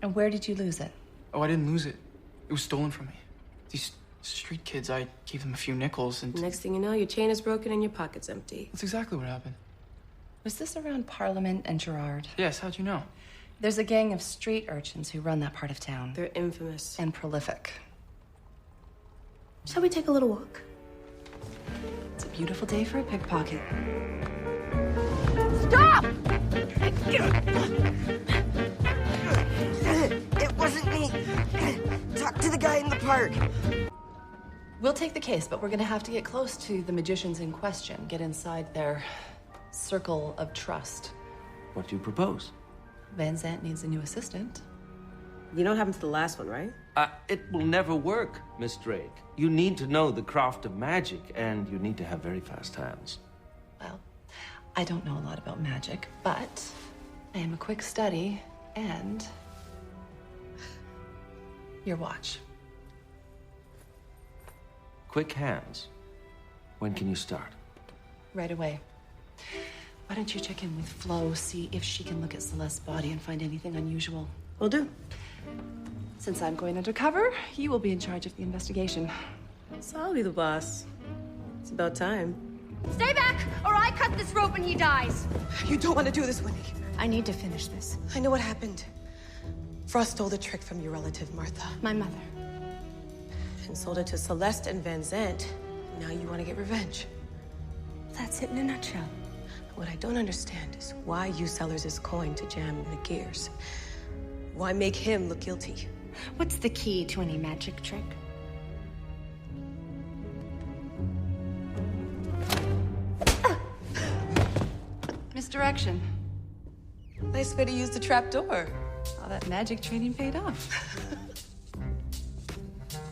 And where did you lose it? Oh, I didn't lose it. It was stolen from me. These street kids, I gave them a few nickels and... Next thing you know, your chain is broken and your pocket's empty. That's exactly what happened. Was this around Parliament and Gerard? Yes, how'd you know? There's a gang of street urchins who run that part of town. They're infamous. And prolific. Shall we take a little walk? It's a beautiful day for a pickpocket. Stop! It wasn't me. Talk to the guy in the park. We'll take the case, but we're gonna have to get close to the magicians in question, get inside their circle of trust. What do you propose? Van Zandt needs a new assistant. You know what happened to the last one, right? It will never work, Miss Drake. You need to know the craft of magic, and you need to have very fast hands. Well, I don't know a lot about magic, but I am a quick study, and your watch. Quick hands. When can you start? Right away. Why don't you check in with Flo, see if she can look at Celeste's body and find anything unusual? Will do. Since I'm going undercover, you will be in charge of the investigation. So I'll be the boss. It's about time. Stay back, or I cut this rope and he dies. You don't want to do this, Winnie. I need to finish this. I know what happened. Frost stole the trick from your relative, Martha. My mother. And sold it to Celeste and Van Zandt. Now you want to get revenge. That's it in a nutshell. What I don't understand is why you sellers his coin to jam the gears. Why make him look guilty? What's the key to any magic trick? Misdirection. Nice way to use the trap door. All that magic training paid off.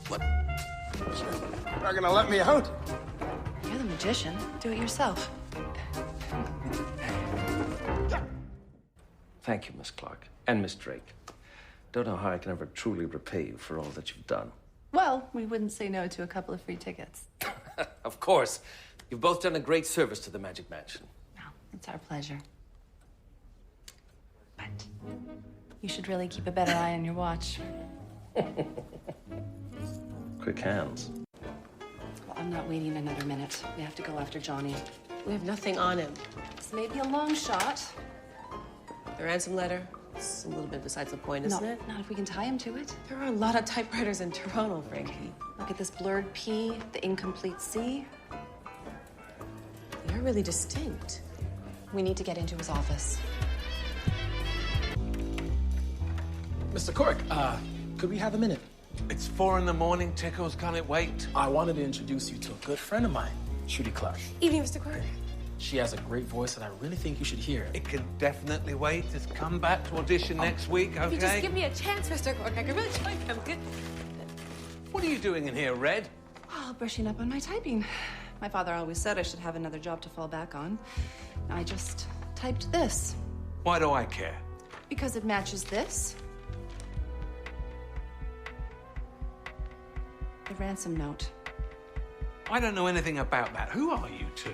What? You're not gonna let me out? You're the magician. Do it yourself. Thank you, Miss Clark, and Miss Drake. Don't know how I can ever truly repay you for all that you've done. Well, we wouldn't say no to a couple of free tickets. Of course. You've both done a great service to the Magic Mansion. Well, it's our pleasure. But you should really keep a better eye on your watch. Quick hands. Well, I'm not waiting another minute. We have to go after Johnny. We have nothing on him. This may be a long shot. The ransom letter, it's a little bit besides the point, isn't it? Not if we can tie him to it. There are a lot of typewriters in Toronto, Frankie. Look at this blurred P, the incomplete C. They're really distinct. We need to get into his office. Mr. Cork, could we have a minute? It's 4 in the morning, Tickles. Can it wait? I wanted to introduce you to a good friend of mine, Trudy Clark. Evening, Mr. Clark. She has a great voice that I really think you should hear. It can definitely wait. Just come back to audition next week, okay? If you just give me a chance, Mr. Clark, I could really try him. Good. What are you doing in here, Red? Oh, brushing up on my typing. My father always said I should have another job to fall back on. I just typed this. Why do I care? Because it matches this. The ransom note. I don't know anything about that. Who are you two?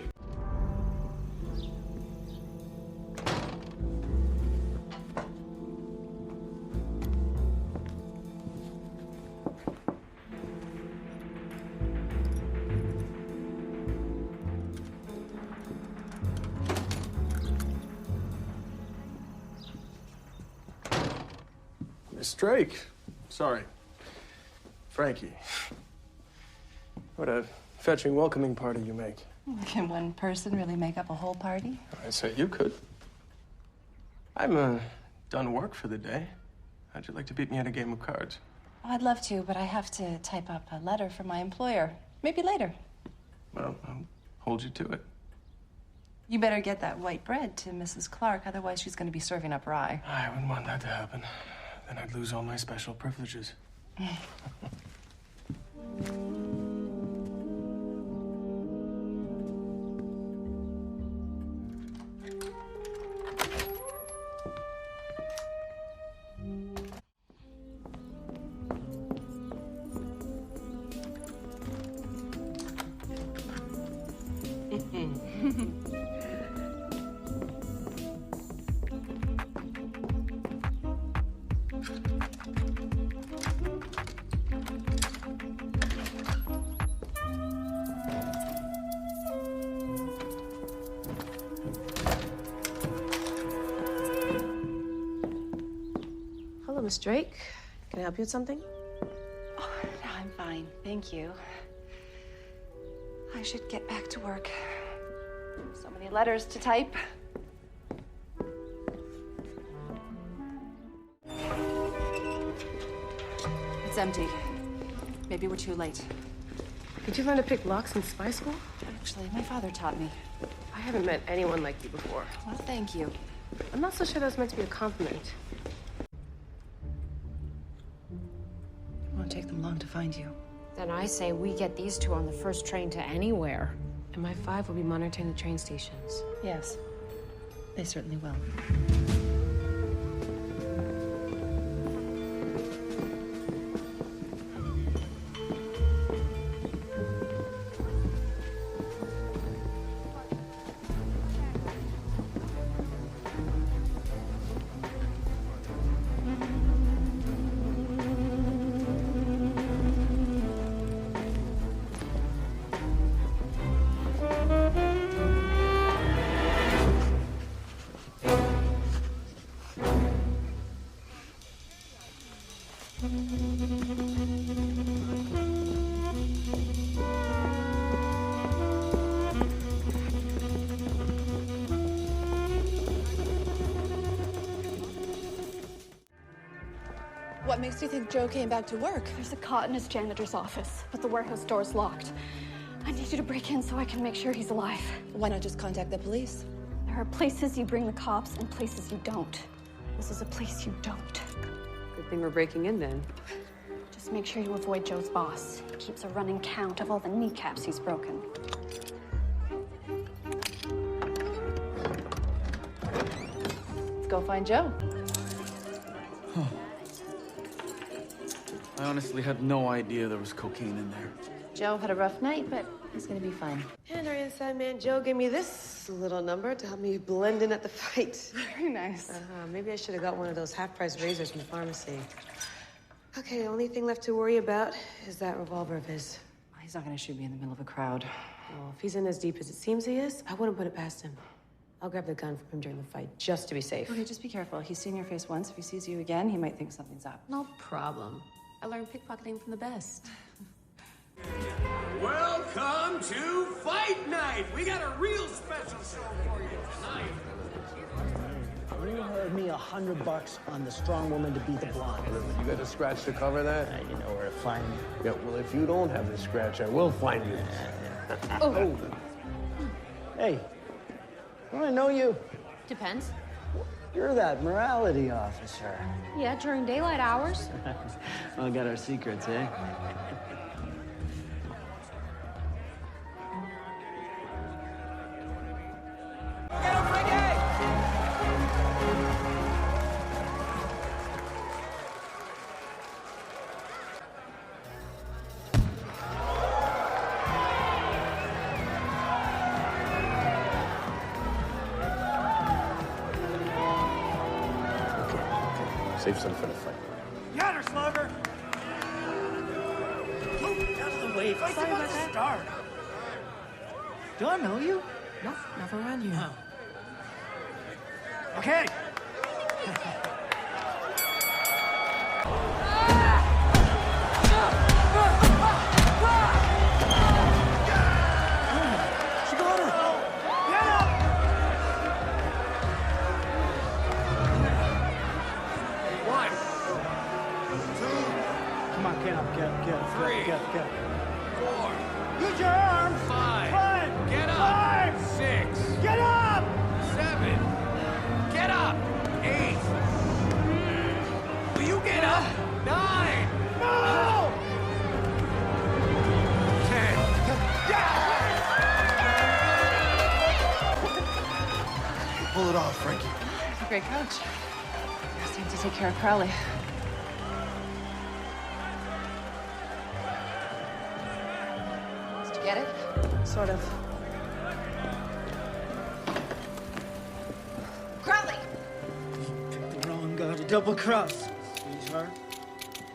Miss Drake. Sorry. Frankie. What a fetching welcoming party you make. Can one person really make up a whole party? I say you could. I'm done work for the day. How'd you like to beat me at a game of cards? Oh, I'd love to, but I have to type up a letter for my employer. Maybe later. Well, I'll hold you to it. You better get that white bread to Mrs. Clark, otherwise she's going to be serving up rye. I wouldn't want that to happen. Then I'd lose all my special privileges. Hello, Miss Drake. Can I help you with something? Oh, no, I'm fine. Thank you. I should get back to work. So many letters to type. It's empty. Maybe we're too late. Did you learn to pick locks in spy school? Actually, my father taught me. I haven't met anyone like you before. Well, thank you. I'm not so sure that was meant to be a compliment. It won't take them long to find you. Then I say we get these two on the first train to anywhere. And my 5 will be monitoring the train stations. Yes, they certainly will. What makes you think Joe came back to work? There's a cot in his janitor's office, but the warehouse door's locked. I need you to break in so I can make sure he's alive. Why not just contact the police? There are places you bring the cops and places you don't. This is a place you don't. Good thing we're breaking in then. Just make sure you avoid Joe's boss. He keeps a running count of all the kneecaps he's broken. Let's go find Joe. I honestly had no idea there was cocaine in there. Joe had a rough night, but he's gonna be fine. And our inside man Joe gave me this little number to help me blend in at the fight. Very nice. Maybe I should have got one of those half-price razors from the pharmacy. Okay, the only thing left to worry about is that revolver of his. He's not gonna shoot me in the middle of a crowd. Well, if he's in as deep as it seems he is, I wouldn't put it past him. I'll grab the gun from him during the fight, just to be safe. Okay, just be careful. He's seen your face once. If he sees you again, he might think something's up. No problem. I learned pickpocketing from the best. Welcome to Fight Night! We got a real special show for you tonight. You heard me $100 on the strong woman to beat the blonde. You got a scratch to cover that? You know where to find me. Yeah, well, if you don't have the scratch, I will find you. Oh. Hey, don't I know you? Depends. You're that morality officer. Yeah, during daylight hours. Well, got our secrets, eh? Get him, Frankie! Save some for the fight. Got her, Slugger! Move out of the way. Fight's about to start. Do I know you? No, never around you. Oh. Okay. She got her. Get up! One. Two. Come on, get up, Three. get up. 4. Use your arms. 5. Run. Get up. 5. 6. Get up. 7. Get up. 8. Will you get up? 9. No! 10. Pull it off, Frankie. He's a great coach. It's time to take care of Crowley. Did you get it? Sort of. Crowley! Picked the wrong guy to double cross. sweetheart.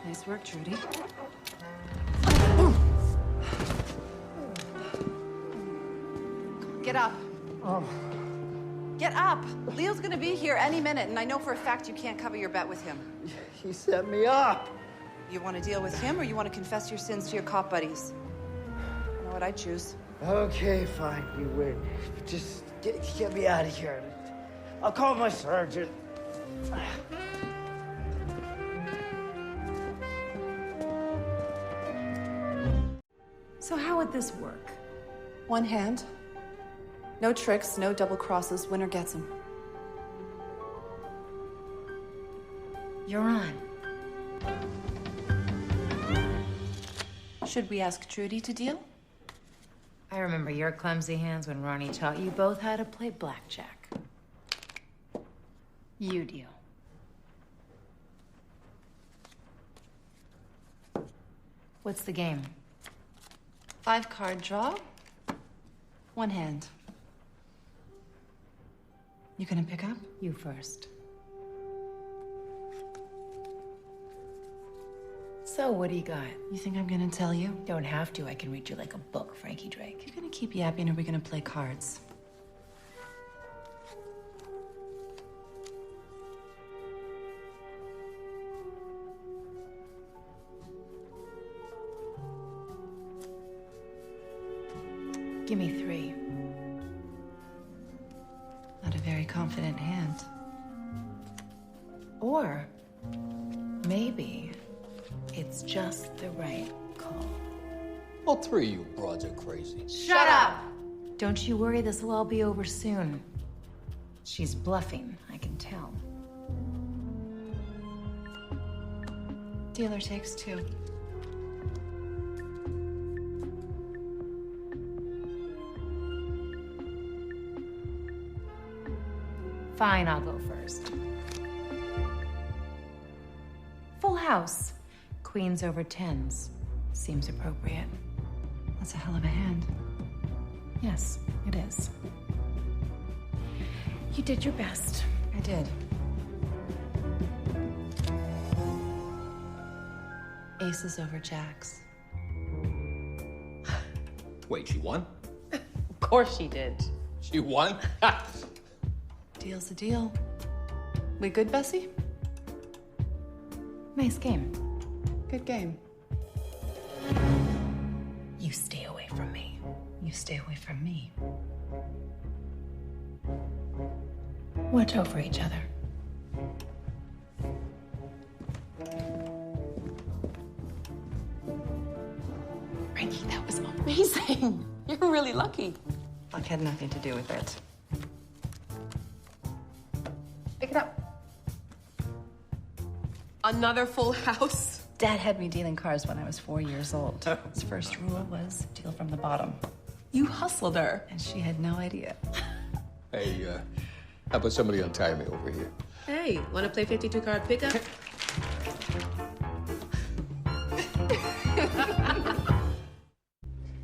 Nice work, Trudy. Get up. Oh. Get up! Leo's gonna be here any minute, and I know for a fact you can't cover your bet with him. He set me up. You want to deal with him, or you want to confess your sins to your cop buddies? You know what I'd choose. Okay, fine, you win. Just get me out of here. I'll call my sergeant. So how would this work? One hand. No tricks, no double crosses. Winner gets him. You're on. Should we ask Trudy to deal? I remember your clumsy hands when Ronnie taught you both how to play blackjack. You deal. What's the game? 5-card draw. One hand. You gonna pick up? You first. So, what do you got? You think I'm gonna tell you? Don't have to. I can read you like a book, Frankie Drake. You're gonna keep yapping, or are we gonna play cards? Give me 3. Not a very confident hand. Or maybe it's just the right call. All 3 of you broads are crazy. Shut up! Don't you worry, this will all be over soon. She's bluffing, I can tell. Dealer takes 2. Fine, I'll go first. Full house. Queens over 10s. Seems appropriate. That's a hell of a hand. Yes, it is. You did your best. I did. Aces over jacks. Wait, she won? Of course she did. She won? Deal's a deal. We good, Bessie? Nice game. Good game. You stay away from me. You stay away from me. Watch over each other. Frankie, that was amazing. You're really lucky. Luck had nothing to do with it. Pick it up. Another full house. Dad had me dealing cards when I was 4 years old. His first rule was deal from the bottom. You hustled her, and she had no idea. Hey, how about somebody untie me over here? Hey, want to play 52-card pickup?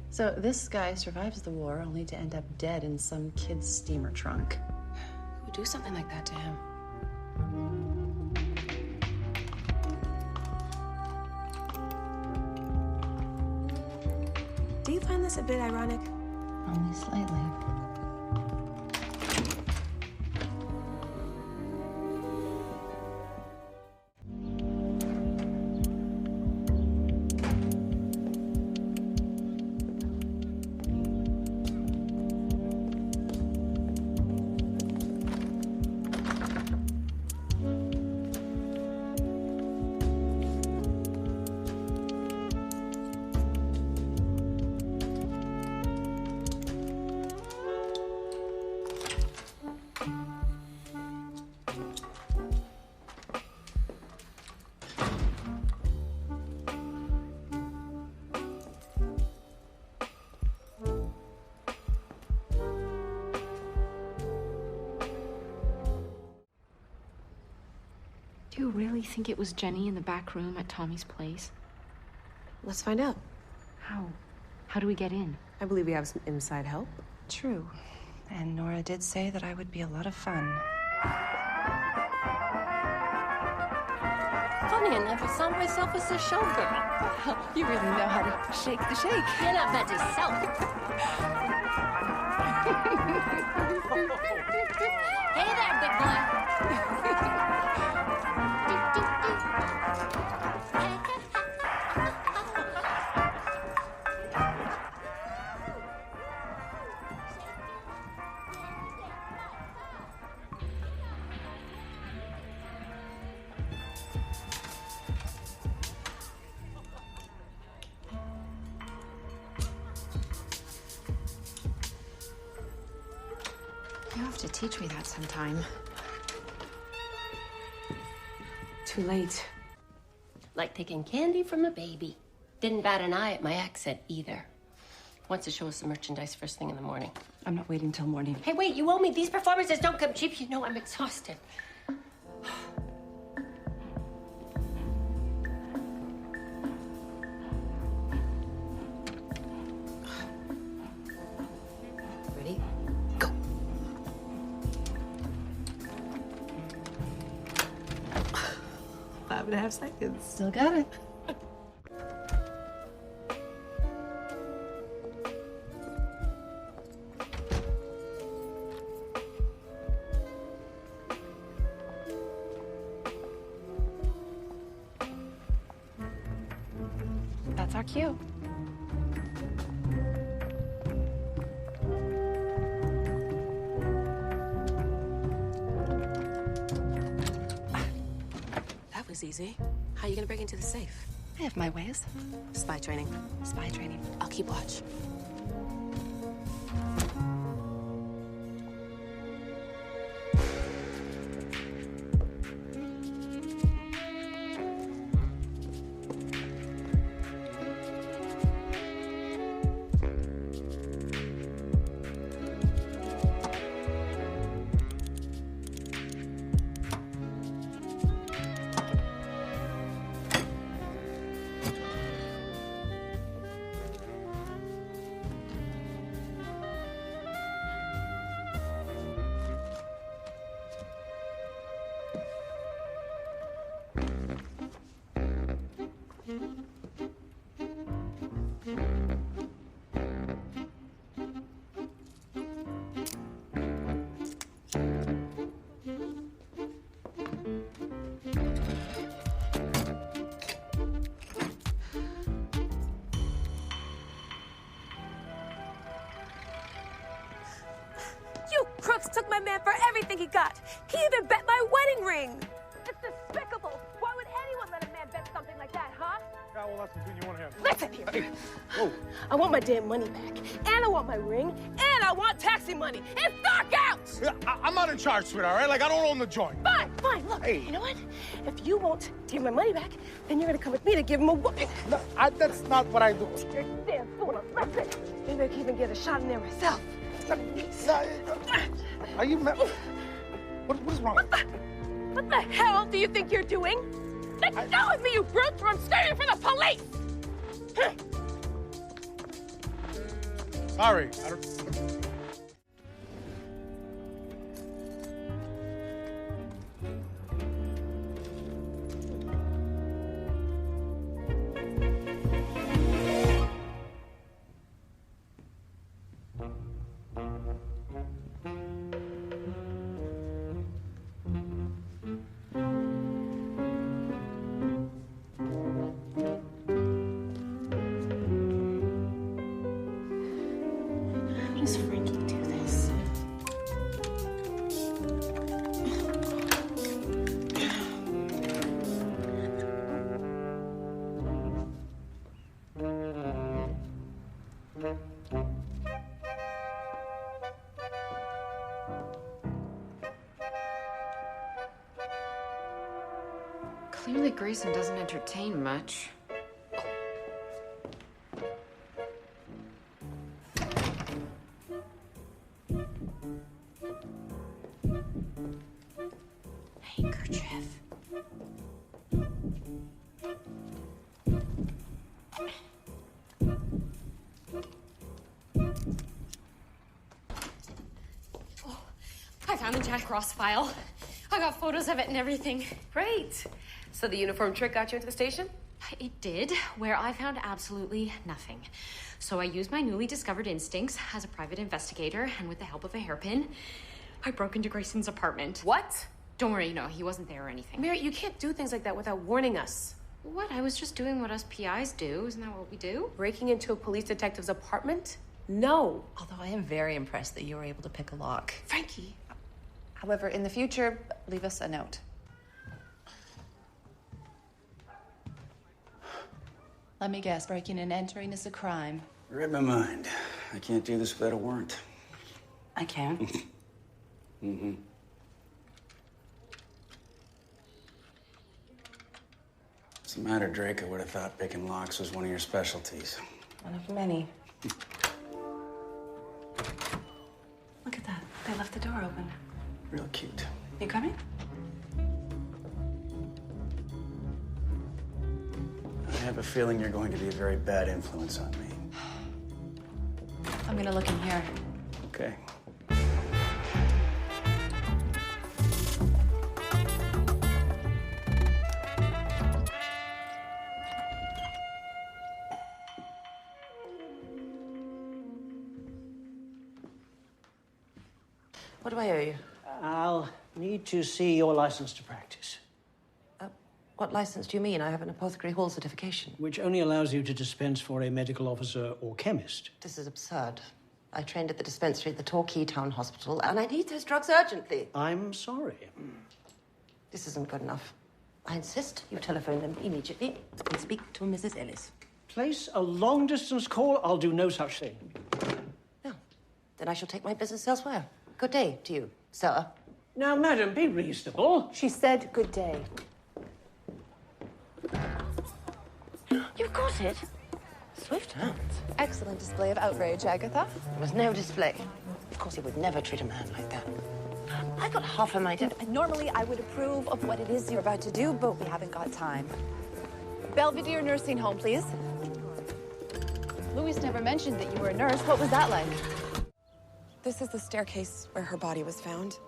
So this guy survives the war only to end up dead in some kid's steamer trunk. Who would do something like that to him? Do you find this a bit ironic? Only slightly. Do you really think it was Jenny in the back room at Tommy's place? Let's find out. How? How do we get in? I believe we have some inside help. True. And Nora did say that I would be a lot of fun. Funny and never saw myself as a showgirl. You really know how to shake the shake. You're not bad yourself. Hey there, big boy. You have to teach me that sometime. Too late. Like taking candy from a baby. Didn't bat an eye at my accent either. Wants to show us some merchandise first thing in the morning. I'm not waiting till morning. Hey, wait, you owe me. These performances don't come cheap. You know I'm exhausted. Ready? 5.5 seconds. Still got it. That's our cue. That was easy. How are you gonna break into the safe? I have my ways. Spy training. Spy training. I'll keep watch. You crooks took my man for everything he got. He even bet my wedding ring. It's despicable. Why would anyone let a man bet something like that, huh? Yeah, well, that's between you and him. Listen here. Hey, whoa. I want my damn money back, and I want my ring, and I want taxi money. It's dark out! Yeah, I'm not in charge, sweetheart, all right? Like, I don't own the joint. Fine, fine. Look, Hey. you know what? If you won't give my money back, then you're gonna come with me to give him a whooping. No, that's not what I do. You're damn full of listen. Maybe I can even get a shot in there myself. Are you mad? What is wrong? What the hell do you think you're doing? Let go of me, you brutes, or I'm screaming for the police! Sorry. I don't... How does Frankie do this? Clearly Grayson doesn't entertain much. Handkerchief. I found the Jack Ross file. I got photos of it and everything. Great. So the uniform trick got you into the station? It did, where I found absolutely nothing. So I used my newly discovered instincts as a private investigator, and with the help of a hairpin, I broke into Grayson's apartment. What? Don't worry, no, he wasn't there or anything. Mary, you can't do things like that without warning us. What? I was just doing what us PIs do. Isn't that what we do? Breaking into a police detective's apartment? No. Although I am very impressed that you were able to pick a lock. Frankie. However, in the future, leave us a note. Let me guess, breaking and entering is a crime. Read my mind. I can't do this without a warrant. I can. Mm-hmm. What's the matter, Drake? I would have thought picking locks was one of your specialties. One of many. Look at that. They left the door open. Real cute. You coming? I have a feeling you're going to be a very bad influence on me. I'm gonna look in here. Okay. What do I owe you? I'll need to see your license to practice. What license do you mean? I have an apothecary hall certification. Which only allows you to dispense for a medical officer or chemist. This is absurd. I trained at the dispensary at the Torquay Town Hospital, and I need those drugs urgently. I'm sorry. This isn't good enough. I insist you telephone them immediately and speak to Mrs. Ellis. Place a long-distance call? I'll do no such thing. No. Then I shall take my business elsewhere. Good day to you, sir. Now, madam, be reasonable. She said good day. You've got it. Swift hands. Excellent display of outrage, Agatha. There was no display. Of course, he would never treat a man like that. I got half an idea. Normally, I would approve of what it is you're about to do, but we haven't got time. Belvedere Nursing Home, please. Louise never mentioned that you were a nurse. What was that like? This is the staircase where her body was found.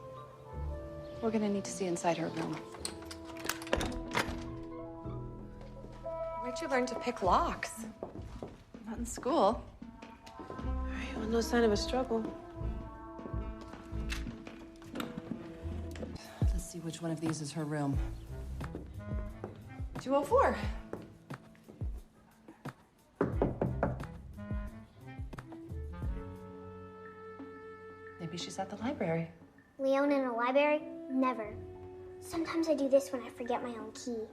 We're gonna need to see inside her room. Where'd you learn to pick locks? Not in school. Well, no sign of a struggle. Let's see which one of these is her room. 204. Maybe she's at the library. Leon in a library? Never. Sometimes I do this when I forget my own key.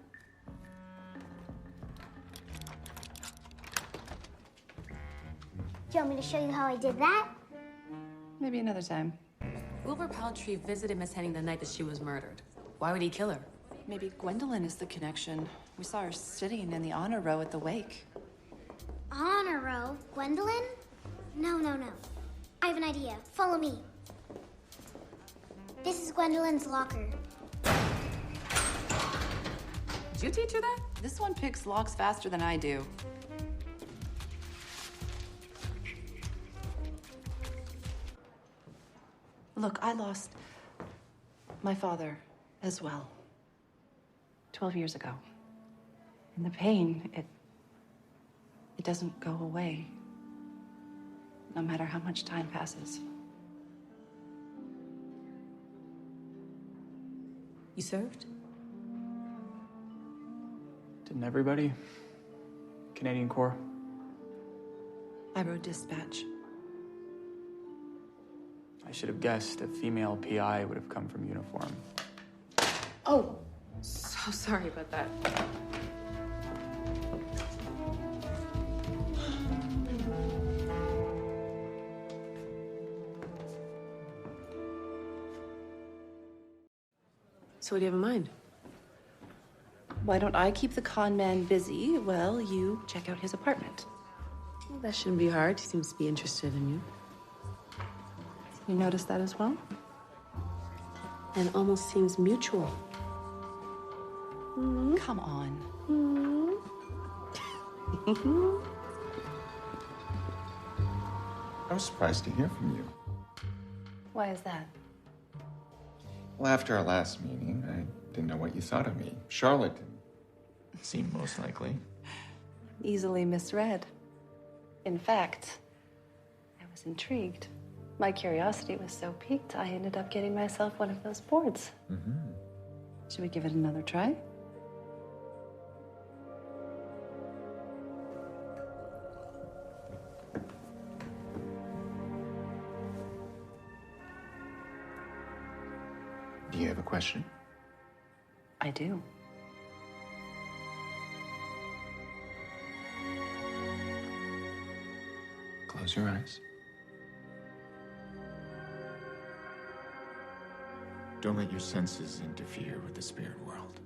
Do you want me to show you how I did that? Maybe another time. Wilbur Paltry visited Miss Henning the night that she was murdered. Why would he kill her? Maybe Gwendolyn is the connection. We saw her sitting in the honor row at the wake. Honor row? Gwendolyn? No. I have an idea. Follow me. This is Gwendolyn's locker. Did you teach her that? This one picks locks faster than I do. Look, I lost my father as well. 12 years ago. And the pain, it doesn't go away. No matter how much time passes. You served? Didn't everybody? Canadian Corps? I rode dispatch. I should have guessed a female PI would have come from uniform. Oh, so sorry about that. So what do you have in mind? Why don't I keep the con man busy while you check out his apartment? Well, that shouldn't be hard. He seems to be interested in you. You noticed that as well? And it almost seems mutual. Mm-hmm. Come on. Mm-hmm. I was surprised to hear from you. Why is that? Well, after our last meeting, I didn't know what you thought of me. Charlotte didn't. Seemed most likely. Easily misread. In fact, I was intrigued. My curiosity was so piqued, I ended up getting myself one of those boards. Mm-hmm. Should we give it another try? Do you have a question? I do. Close your eyes. Don't let your senses interfere with the spirit world.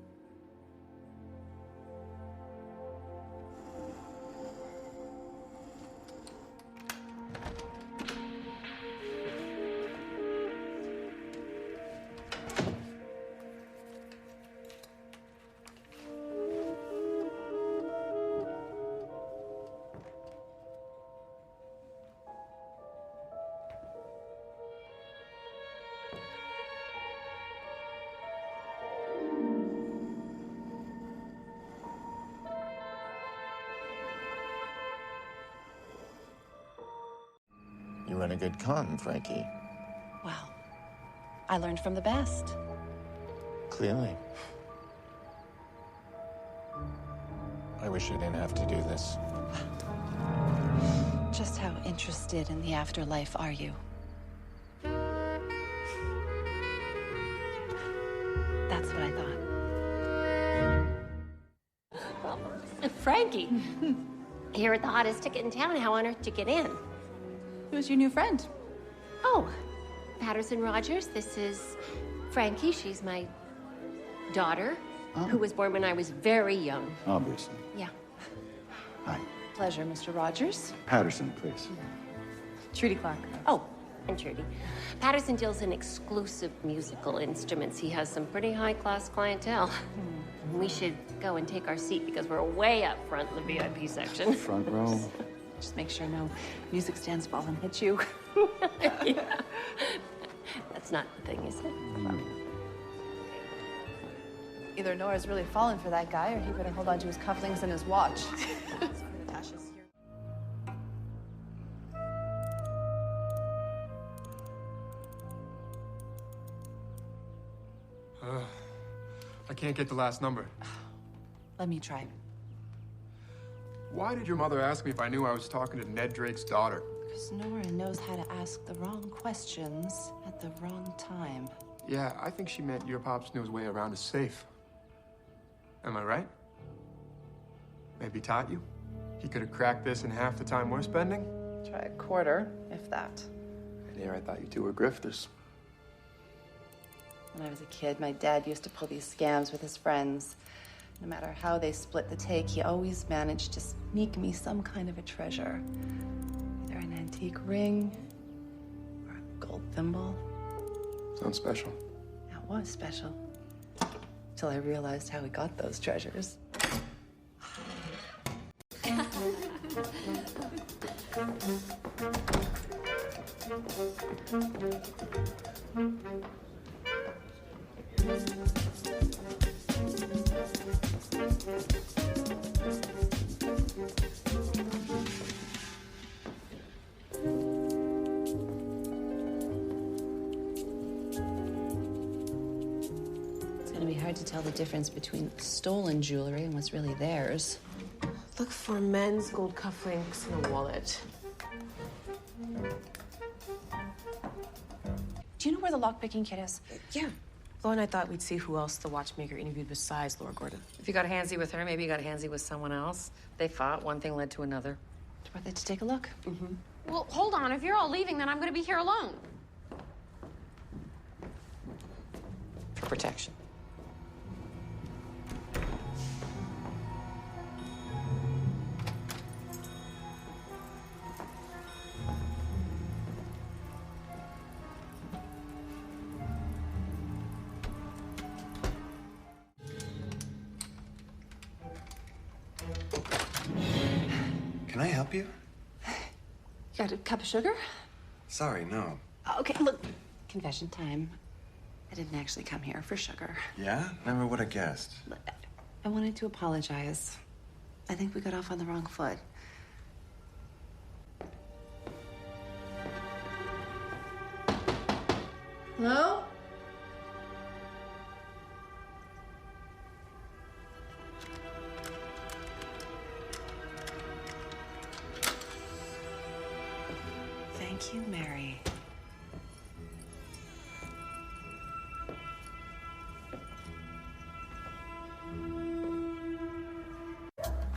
You run a good con, Frankie. Well, I learned from the best. Clearly. I wish I didn't have to do this. Just how interested in the afterlife are you? That's what I thought. Frankie, you're the hottest ticket in town. How on earth did you get in? Who's your new friend? Oh, Patterson Rogers. This is Frankie. She's my daughter, who was born when I was very young. Obviously. Yeah. Hi. Pleasure, Mr. Rogers. Patterson, please. Trudy Clark. Oh, and Trudy. Patterson deals in exclusive musical instruments. He has some pretty high-class clientele. We should go and take our seat because we're way up front in the VIP section. Front row. Just make sure no music stands fall and hit you. Yeah. That's not the thing, is it? Either Nora's really fallen for that guy, or he better hold on to his cufflinks and his watch. I can't get the last number. Let me try. Why did your mother ask me if I knew I was talking to Ned Drake's daughter? Because Nora knows how to ask the wrong questions at the wrong time. Yeah, I think she meant your pops knew his way around a safe. Am I right? Maybe taught you? He could have cracked this in half the time we're spending? Try a quarter, if that. And here I thought you two were grifters. When I was a kid, my dad used to pull these scams with his friends. No matter how they split the take, he always managed to sneak me some kind of a treasure. Either an antique ring or a gold thimble. Sounds special. That was special. Till I realized how he got those treasures. It's gonna be hard to tell the difference between stolen jewelry and what's really theirs. Look for men's gold cufflinks and a wallet. Do you know where the lockpicking kit is? Yeah. Flo and I thought we'd see who else the watchmaker interviewed besides Laura Gordon. If you got handsy with her, maybe you got handsy with someone else. They fought, one thing led to another. It's worth it to take a look. Mm-hmm. Well, hold on. If you're all leaving, then I'm going to be here alone. For protection. Can I help you? Got a cup of sugar? Sorry, no. Okay, look. Confession time. I didn't actually come here for sugar. Yeah? Never would have guessed. I wanted to apologize. I think we got off on the wrong foot. Hello? Thank you, Mary.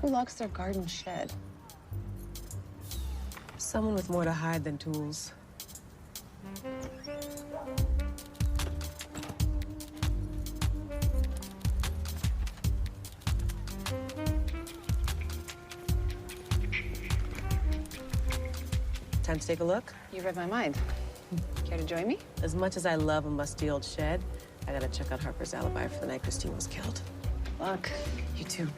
Who locks their garden shed? Someone with more to hide than tools. Time to take a look? You read my mind. Care to join me? As much as I love a musty old shed, I gotta check out Harper's alibi for the night Christine was killed. Luck. You too.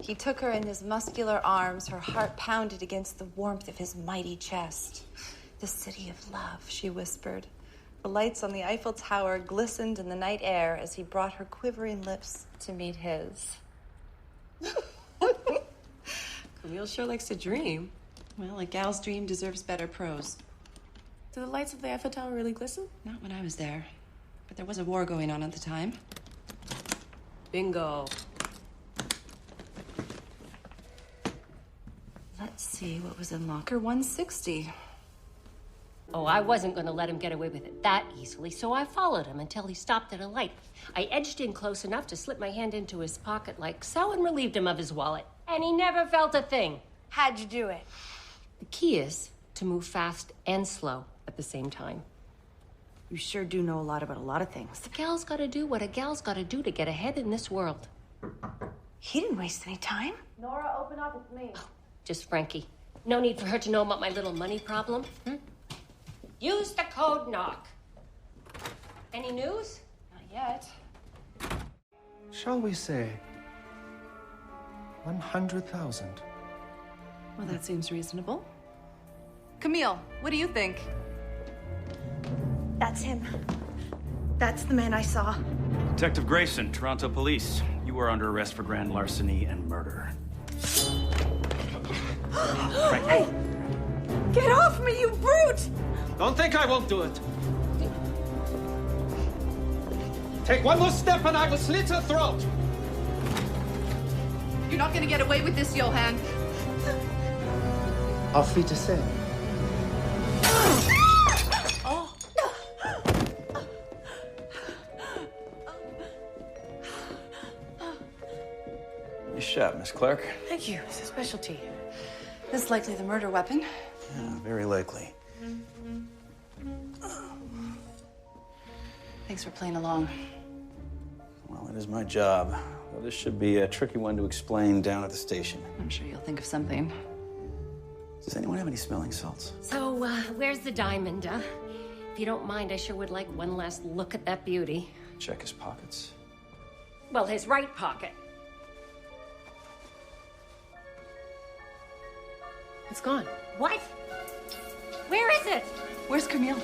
He took her in his muscular arms. Her heart pounded against the warmth of his mighty chest. The city of love, she whispered. The lights on the Eiffel Tower glistened in the night air as he brought her quivering lips to meet his. Camille sure likes to dream. Well, a gal's dream deserves better prose. Do the lights of the Eiffel Tower really glisten? Not when I was there. But there was a war going on at the time. Bingo. Let's see what was in locker 160. Oh, I wasn't going to let him get away with it that easily, so I followed him until he stopped at a light. I edged in close enough to slip my hand into his pocket like so and relieved him of his wallet. And he never felt a thing. How'd you do it? The key is to move fast and slow at the same time. You sure do know a lot about a lot of things. A gal's got to do what a gal's got to do to get ahead in this world. He didn't waste any time. Nora, open up, it's me. Just Frankie. No need for her to know about my little money problem. Use the code knock. Any news? Not yet. Shall we say 100,000? Well, that seems reasonable. Camille, what do you think? That's him. That's the man I saw. Detective Grayson, Toronto Police. You are under arrest for grand larceny and murder. Hey! Get off me, you brute! Don't think I won't do it. Take one more step and I will slit your throat. You're not gonna get away with this, Johan. Are free to say. Nice shot, Miss Clark. Thank you. It's a specialty. This is likely the murder weapon. Yeah, very likely. Thanks for playing along. Well, it is my job. Well, this should be a tricky one to explain down at the station. I'm sure you'll think of something. Does anyone have any smelling salts? So, where's the diamond, huh? If you don't mind, I sure would like one last look at that beauty. Check his pockets. Well, his right pocket. It's gone. What? Where is it? Where's Camille?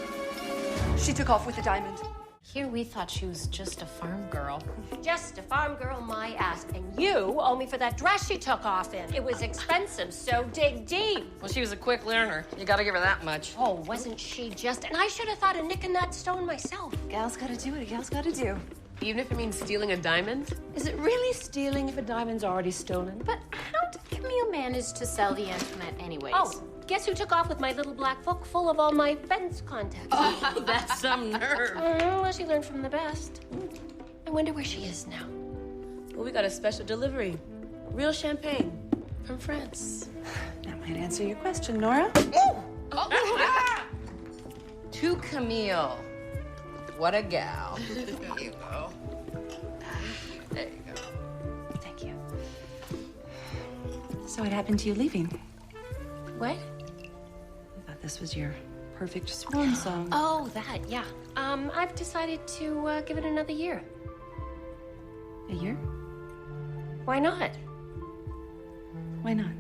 She took off with the diamond. Here we thought she was just a farm girl. Just a farm girl, my ass. And you owe me for that dress she took off in. It was expensive, so dig deep. Well, she was a quick learner. You gotta give her that much. Oh, wasn't she just? And I should have thought of nicking that stone myself. Gal's gotta do what a gal's gotta do. Even if it means stealing a diamond? Is it really stealing if a diamond's already stolen? But how did Camille manage to sell the Antoinette anyways? Oh, guess who took off with my little black book full of all my fence contacts? Oh, that's some nerve. Well, she learned from the best. I wonder where she is now. Well, we got a special delivery. Real champagne from France. That might answer your question, Nora. To Camille. What a gal. There you go. There you go. Thank you. So what happened to you leaving? What? I thought this was your perfect swan song. Oh, that, yeah. I've decided to give it another year. A year? Why not? Why not?